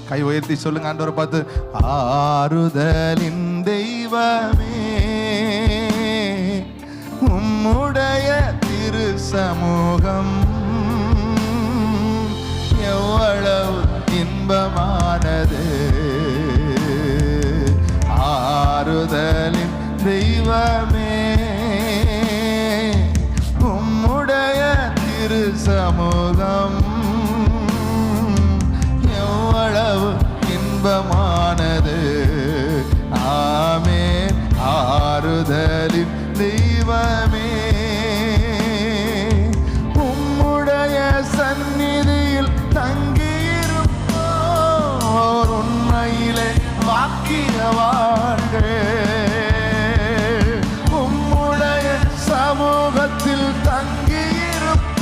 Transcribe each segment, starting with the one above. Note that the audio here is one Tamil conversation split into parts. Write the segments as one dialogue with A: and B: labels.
A: கை உயர்த்தி சொல்லுங்க ஆண்டவரை பார்த்து, ஆறுதலின் தெய்வமே உம்முடைய திரு சமூகம் எவ்வளவு இன்பமானது. ஆறுதலின் தெய்வமே உம்முடைய திரு சமூகம் எவ்வளவு இன்பமானது. ஆமென். ஆறுதலின் தெய்வமே உம்முடைய சந்நிதியில் தங்கியிருப்போர் உண்மையிலே வாக்கியவான்கள். உம்முடைய சமூகத்தில் தங்கியிருப்போர்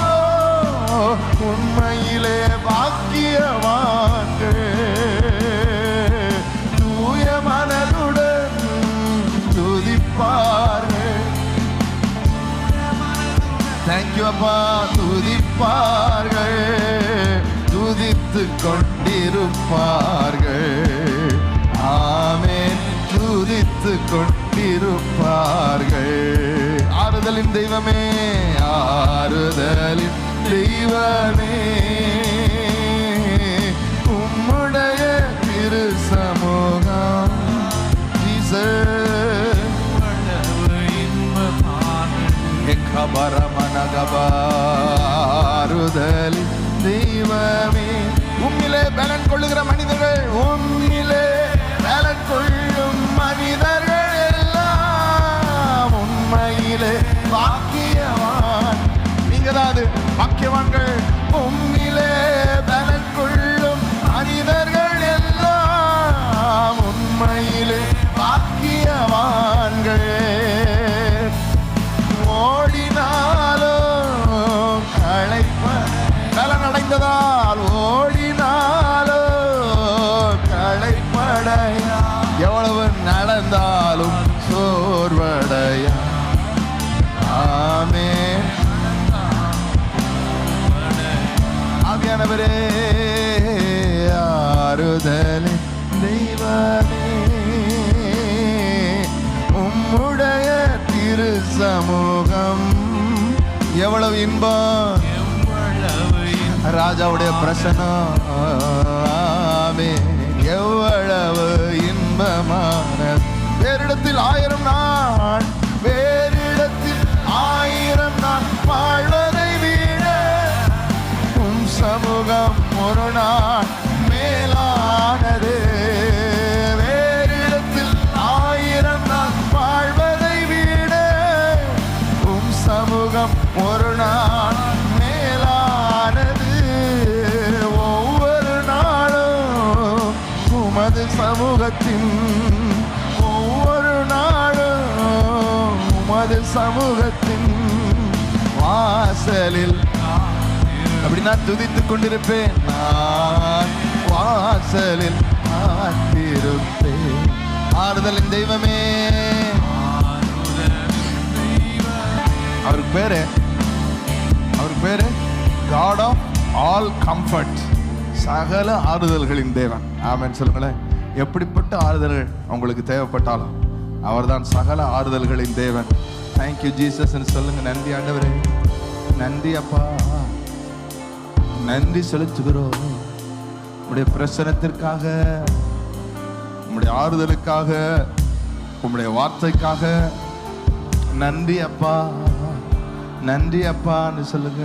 A: உண்மையிலே வாக்கியவான்கள். தூய மனதுடன் துதிப்பார்கள். தேங்க்யூ அப்பா. துதிப்பார்கள், துதித்து கொண்டிருப்பார்கள். ஆமென். துதித்து கொண்டிருப்பார்கள். ஆறுதலின் தெய்வமே, ஆறுதலின் தெய்வமே உம்முடைய திரு சமூகம் ஆறுதலின் தெய்வமே. உம்மிலே பலன் கொள்ளுகிற மனிதர்கள், உம்மிலே பலன் கொள்ளும் மனிதர்கள் எல்லாம் உண்மையிலே வாக்கியவான். நீங்க தான் வாக்கியவான்கள். உம்மிலே பலன் கொள்ளும் மனிதர்கள் எல்லாம் உண்மையிலே வாக்கியவான்கள். ஓடினாலும் பலன் அடைந்ததால் ஓடினாலோ களைப்படையா. எவ்வளவு நடந்தாலும் சோர்வடையா. ஆமென். ஆவியானவரே, ஆறுதலின் தெய்வமே உம்முடைய திரு சமூகம் எவ்வளவு இன்பம். ராஜாவுடைய பிரசன்னம் எவ்வளவு இன்பமான. வேறிடத்தில் 1000 நாள், வேறிடத்தில் 1000 நாள் வாழ்வதை விட உம் சமூகம் ஒரு நாள் மேலானது. வேறிடத்தில் 1000 நாள் வாழ்வதை விட உம் சமூகம் ஒரு நாள் மேலானது. ஒவ்வொரு நாளும் உமது சமூகத்தின், ஒவ்வொரு நாளும் உமது சமூகத்தின் வாசலில் அப்படி நான் துதித்துக் கொண்டிருப்பேன். நான் வாசலில் காத்திருப்பேன். ஆறுதலின் தெய்வமே. அவருக்கு பேரு God of all comfort, சகல ஆறுதல்களின் தேவன். ஆமென் சொல்லுங்களேன். எப்படிப்பட்ட ஆறுதல்கள் உங்களுக்கு தேவைப்பட்டாலும் அவர்தான் சகல ஆறுதல்களின் தேவன். தேங்க்யூ ஜீசஸ் சொல்லுங்க. நன்றி ஆண்டவரே, நன்றி அப்பா, நன்றி செலுத்துகிறோம் உம்முடைய பிரசனத்திற்காக, உம்முடைய ஆறுதலுக்காக, உம்முடைய வார்த்தைக்காக. நன்றி அப்பா, நன்றி அப்பான்னு சொல்லுங்க.